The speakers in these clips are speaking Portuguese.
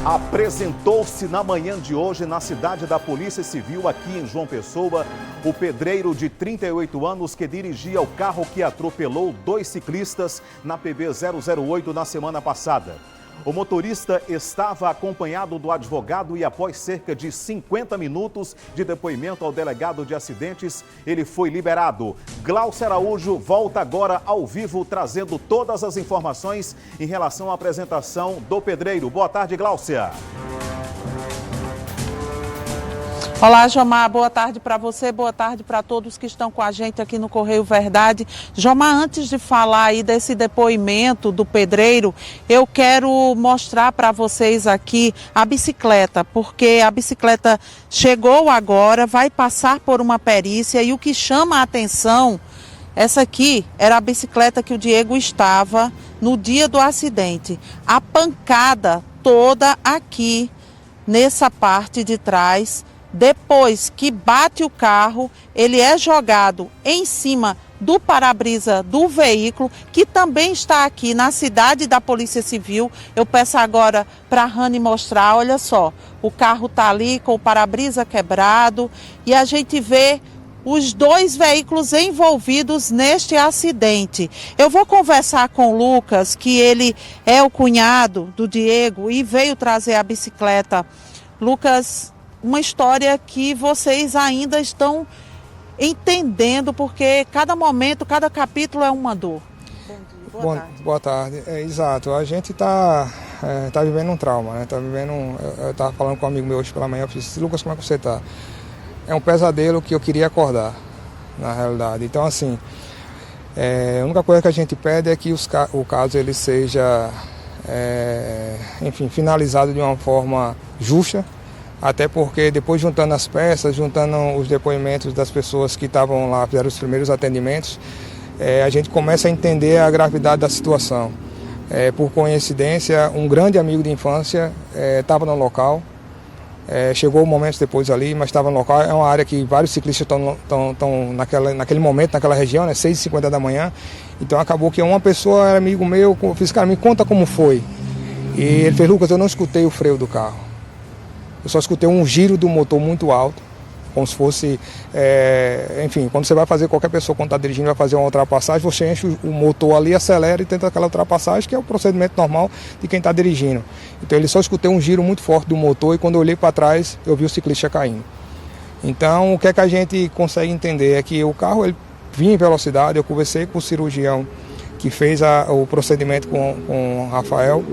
Apresentou-se na manhã de hoje na cidade da Polícia Civil, aqui em João Pessoa, o pedreiro de 38 anos que dirigia o carro que atropelou 2 ciclistas na PB 008 na semana passada. O motorista estava acompanhado do advogado e após cerca de 50 minutos de depoimento ao delegado de acidentes, ele foi liberado. Glaucia Araújo volta agora ao vivo trazendo todas as informações em relação à apresentação do pedreiro. Boa tarde, Glaucia. Olá, Jomar, boa tarde para você, boa tarde para todos que estão com a gente aqui no Correio Verdade. Jomar, antes de falar aí desse depoimento do pedreiro, eu quero mostrar para vocês aqui a bicicleta, porque a bicicleta chegou agora, vai passar por uma perícia e o que chama a atenção, essa aqui era a bicicleta que o Diego estava no dia do acidente. A pancada toda aqui, nessa parte de trás. Depois que bate o carro, ele é jogado em cima do para-brisa do veículo, que também está aqui na cidade da Polícia Civil. Eu peço agora para a Rani mostrar, olha só, o carro está ali com o para-brisa quebrado e a gente vê os 2 veículos envolvidos neste acidente. Eu vou conversar com o Lucas, que ele é o cunhado do Diego e veio trazer a bicicleta. Lucas, uma história que vocês ainda estão entendendo, porque cada momento, cada capítulo é uma dor. Bom dia, boa tarde. Boa tarde. Exato, a gente tá vivendo um trauma, né? Eu estava falando com um amigo meu hoje pela manhã, eu disse, Lucas, como é que você está? É um pesadelo que eu queria acordar, na realidade. Então, assim, a única coisa que a gente pede é que o caso ele seja, enfim, finalizado de uma forma justa, até porque depois juntando as peças, juntando os depoimentos das pessoas que estavam lá, fizeram os primeiros atendimentos, a gente começa a entender a gravidade da situação. Por coincidência, um grande amigo de infância estava no local, chegou momentos depois ali, mas estava no local. É uma área que vários ciclistas estão naquele momento, naquela região, né, 6h50 da manhã. Então acabou que uma pessoa era amigo meu, eu fiz, cara, me conta como foi. E ele fez, Lucas, eu não escutei o freio do carro. Eu só escutei um giro do motor muito alto, como se fosse, enfim, quando você vai fazer, qualquer pessoa quando está dirigindo vai fazer uma ultrapassagem, você enche o motor ali, acelera e tenta aquela ultrapassagem, que é o procedimento normal de quem está dirigindo. Então ele só escutei um giro muito forte do motor e quando eu olhei para trás, eu vi o ciclista caindo. Então o que é que a gente consegue entender é que o carro ele vinha em velocidade, eu conversei com o cirurgião que fez o procedimento com o Rafael,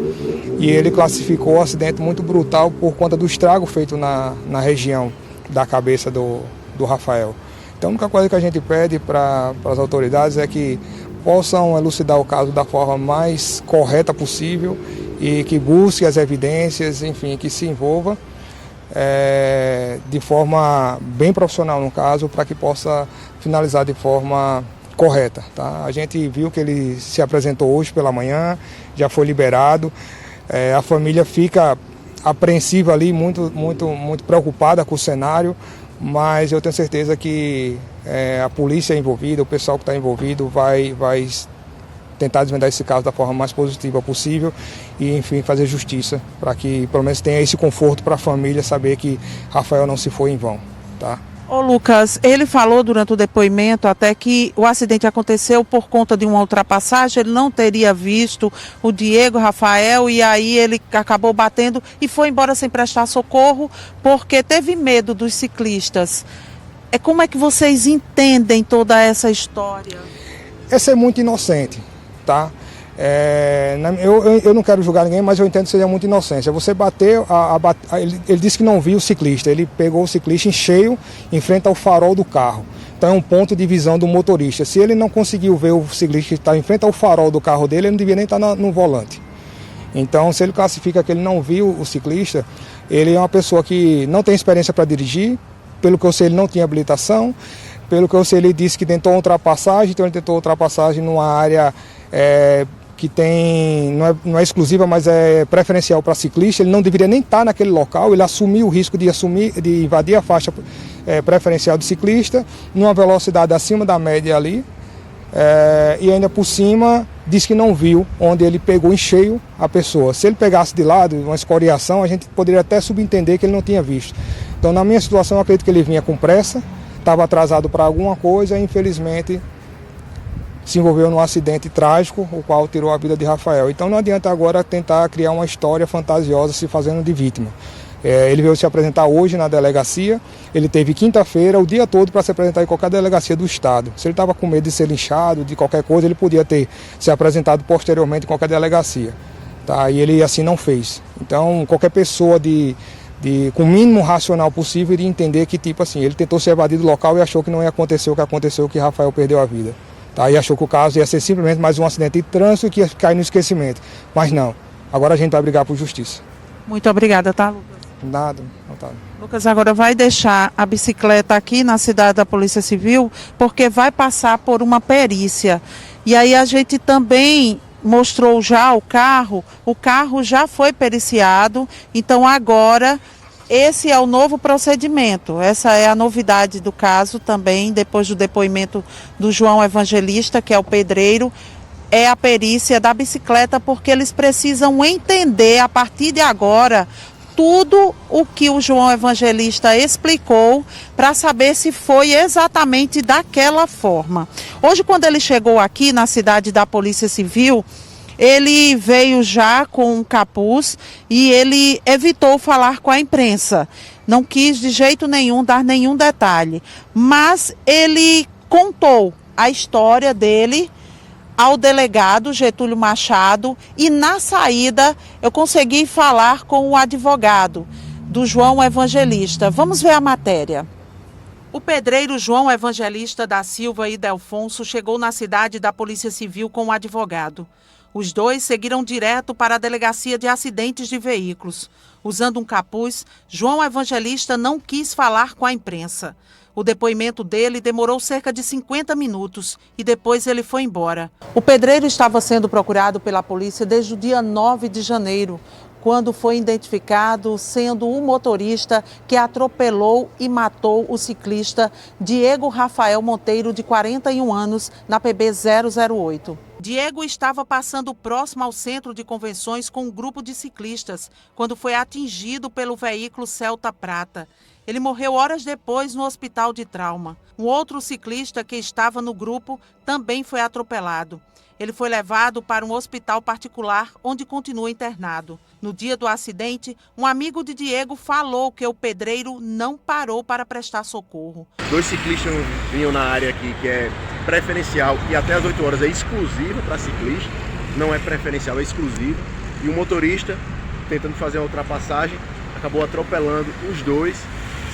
e ele classificou o acidente muito brutal por conta do estrago feito na região da cabeça do Rafael. Então a única coisa que a gente pede para as autoridades é que possam elucidar o caso da forma mais correta possível e que busque as evidências, enfim, que se envolva de forma bem profissional no caso, para que possa finalizar de forma correta, tá? A gente viu que ele se apresentou hoje pela manhã, já foi liberado. A família fica apreensiva ali, muito preocupada com o cenário, mas eu tenho certeza que a polícia envolvida, o pessoal que está envolvido vai tentar desvendar esse caso da forma mais positiva possível e, enfim, fazer justiça para que pelo menos tenha esse conforto para a família saber que Rafael não se foi em vão, tá? Ô Lucas, ele falou durante o depoimento até que o acidente aconteceu por conta de uma ultrapassagem, ele não teria visto o Diego Rafael e aí ele acabou batendo e foi embora sem prestar socorro porque teve medo dos ciclistas. Como é que vocês entendem toda essa história? Essa é muito inocente, tá? Eu não quero julgar ninguém, mas eu entendo que seria muita inocência. Você bateu, ele disse que não viu o ciclista, ele pegou o ciclista em cheio em frente ao farol do carro. Então é um ponto de visão do motorista. Se ele não conseguiu ver o ciclista que está em frente ao farol do carro dele, ele não devia nem estar no volante. Então, se ele classifica que ele não viu o ciclista, ele é uma pessoa que não tem experiência para dirigir, pelo que eu sei ele não tinha habilitação, pelo que eu sei ele disse que tentou ultrapassagem, então ele tentou ultrapassagem numa área que tem, não é exclusiva, mas é preferencial para ciclista. Ele não deveria nem estar naquele local, ele assumiu o risco de invadir a faixa preferencial do ciclista, numa velocidade acima da média ali, e ainda por cima disse que não viu onde ele pegou em cheio a pessoa. Se ele pegasse de lado, uma escoriação, a gente poderia até subentender que ele não tinha visto. Então, na minha situação, eu acredito que ele vinha com pressa, estava atrasado para alguma coisa e, infelizmente, se envolveu num acidente trágico, o qual tirou a vida de Rafael. Então, não adianta agora tentar criar uma história fantasiosa se fazendo de vítima. Ele veio se apresentar hoje na delegacia, ele teve quinta-feira o dia todo para se apresentar em qualquer delegacia do estado. Se ele estava com medo de ser linchado, de qualquer coisa, ele podia ter se apresentado posteriormente em qualquer delegacia. Tá? E ele assim não fez. Então, qualquer pessoa com o mínimo racional possível iria entender que, tipo assim, ele tentou se evadir do local e achou que não ia acontecer o que aconteceu, que Rafael perdeu a vida. Tá? E achou que o caso ia ser simplesmente mais um acidente de trânsito que ia cair no esquecimento. Mas não. Agora a gente vai brigar por justiça. Muito obrigada, tá, Lucas? Nada, não tá. Lucas agora vai deixar a bicicleta aqui na cidade da Polícia Civil, porque vai passar por uma perícia. E aí a gente também mostrou já o carro já foi periciado, então agora esse é o novo procedimento. Essa é a novidade do caso também, depois do depoimento do João Evangelista, que é o pedreiro, é a perícia da bicicleta, porque eles precisam entender a partir de agora tudo o que o João Evangelista explicou para saber se foi exatamente daquela forma. Hoje, quando ele chegou aqui na cidade da Polícia Civil, ele veio já com um capuz e ele evitou falar com a imprensa. Não quis de jeito nenhum dar nenhum detalhe, mas ele contou a história dele ao delegado Getúlio Machado e na saída eu consegui falar com o advogado do João Evangelista. Vamos ver a matéria. O pedreiro João Evangelista da Silva e Delfonso chegou na cidade da Polícia Civil com o advogado. Os dois seguiram direto para a Delegacia de Acidentes de Veículos. Usando um capuz, João Evangelista não quis falar com a imprensa. O depoimento dele demorou cerca de 50 minutos e depois ele foi embora. O pedreiro estava sendo procurado pela polícia desde o dia 9 de janeiro, quando foi identificado sendo o motorista que atropelou e matou o ciclista Diego Rafael Monteiro, de 41 anos, na PB 008. Diego estava passando próximo ao centro de convenções com um grupo de ciclistas, quando foi atingido pelo veículo Celta Prata. Ele morreu horas depois no hospital de trauma. Um outro ciclista que estava no grupo também foi atropelado. Ele foi levado para um hospital particular, onde continua internado. No dia do acidente, um amigo de Diego falou que o pedreiro não parou para prestar socorro. 2 ciclistas vinham na área aqui, que é preferencial e até às 8 horas é exclusiva para ciclista, não é preferencial, é exclusivo. E o motorista, tentando fazer uma ultrapassagem, acabou atropelando os dois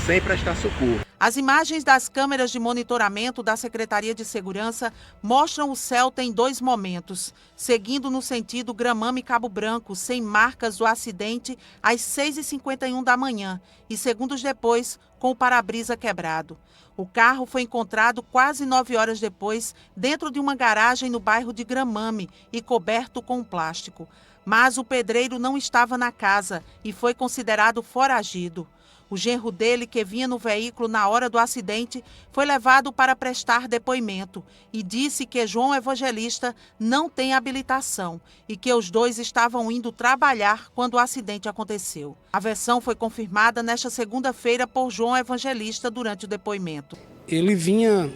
sem prestar socorro. As imagens das câmeras de monitoramento da Secretaria de Segurança mostram o Celta em 2 momentos, seguindo no sentido Gramame-Cabo Branco, sem marcas do acidente, às 6h51 da manhã e segundos depois, com o para-brisa quebrado. O carro foi encontrado quase 9 horas depois, dentro de uma garagem no bairro de Gramame e coberto com plástico. Mas o pedreiro não estava na casa e foi considerado foragido. O genro dele, que vinha no veículo na hora do acidente, foi levado para prestar depoimento e disse que João Evangelista não tem habilitação e que os dois estavam indo trabalhar quando o acidente aconteceu. A versão foi confirmada nesta segunda-feira por João Evangelista durante o depoimento. Ele vinha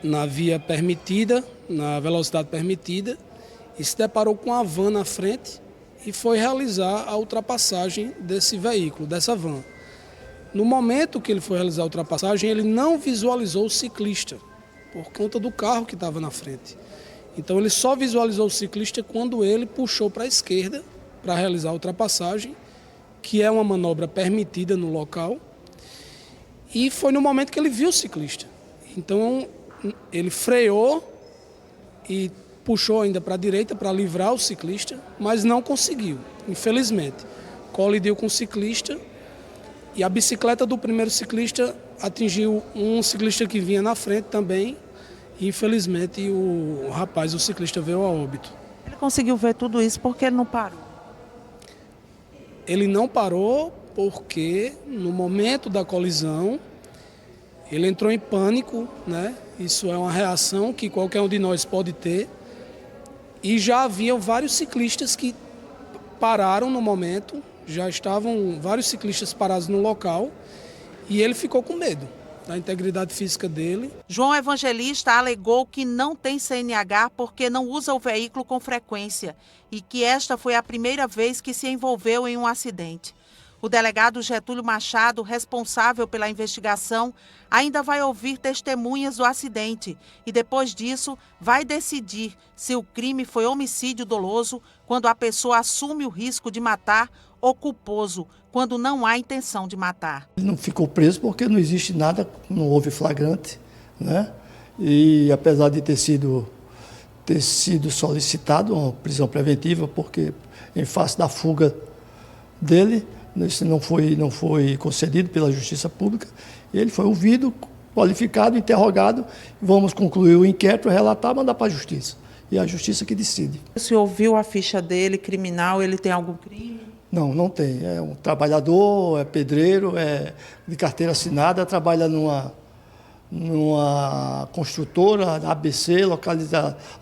na via permitida, na velocidade permitida, e se deparou com a van na frente e foi realizar a ultrapassagem desse veículo, dessa van. No momento que ele foi realizar a ultrapassagem, ele não visualizou o ciclista, por conta do carro que estava na frente. Então ele só visualizou o ciclista quando ele puxou para a esquerda para realizar a ultrapassagem, que é uma manobra permitida no local, e foi no momento que ele viu o ciclista. Então ele freou e puxou ainda para a direita para livrar o ciclista, mas não conseguiu, infelizmente. Colidiu com o ciclista. E a bicicleta do primeiro ciclista atingiu um ciclista que vinha na frente também. E infelizmente o ciclista veio a óbito. Ele conseguiu ver tudo isso porque ele não parou? Ele não parou porque no momento da colisão ele entrou em pânico, né? Isso é uma reação que qualquer um de nós pode ter. E já haviam vários ciclistas que pararam no momento, já estavam vários ciclistas parados no local e ele ficou com medo da integridade física dele. João Evangelista alegou que não tem CNH porque não usa o veículo com frequência e que esta foi a primeira vez que se envolveu em um acidente. O delegado Getúlio Machado, responsável pela investigação, ainda vai ouvir testemunhas do acidente e, depois disso, vai decidir se o crime foi homicídio doloso, quando a pessoa assume o risco de matar, ou culposo, quando não há intenção de matar. Ele não ficou preso porque não existe nada, não houve flagrante, né? E apesar de ter sido solicitado uma prisão preventiva, porque em face da fuga dele, isso não foi concedido pela Justiça Pública. Ele foi ouvido, qualificado, interrogado. Vamos concluir o inquérito, relatar, mandar para a Justiça. E é a Justiça que decide. O senhor viu a ficha dele, criminal, ele tem algum crime? Não, não tem. É um trabalhador, é pedreiro, é de carteira assinada, trabalha numa construtora ABC,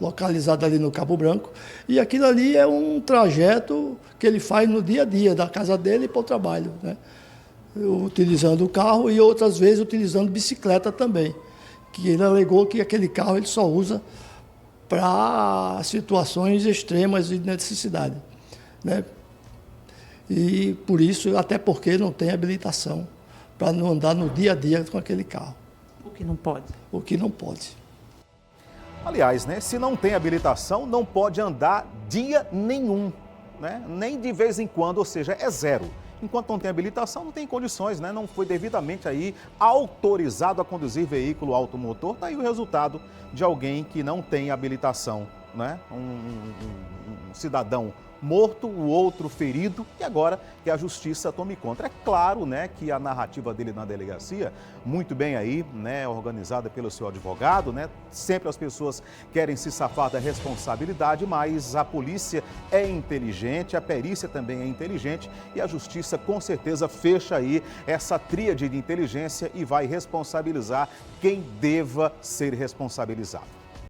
localizada ali no Cabo Branco. E aquilo ali é um trajeto que ele faz no dia a dia, da casa dele para o trabalho, né? Utilizando o carro e outras vezes utilizando bicicleta também. Que ele alegou que aquele carro ele só usa para situações extremas de necessidade, né? E por isso, até porque não tem habilitação para não andar no dia a dia com aquele carro. O que não pode. O que não pode. Aliás, né, se não tem habilitação, não pode andar dia nenhum, né? Nem de vez em quando, ou seja, é zero. Enquanto não tem habilitação, não tem condições, né? Não foi devidamente aí autorizado a conduzir veículo automotor. Está aí o resultado de alguém que não tem habilitação, né? Um cidadão morto, o outro ferido, e agora que a justiça tome conta. É claro, né, que a narrativa dele na delegacia, muito bem aí, né, organizada pelo seu advogado, né, sempre as pessoas querem se safar da responsabilidade, mas a polícia é inteligente, a perícia também é inteligente e a justiça com certeza fecha aí essa tríade de inteligência e vai responsabilizar quem deva ser responsabilizado.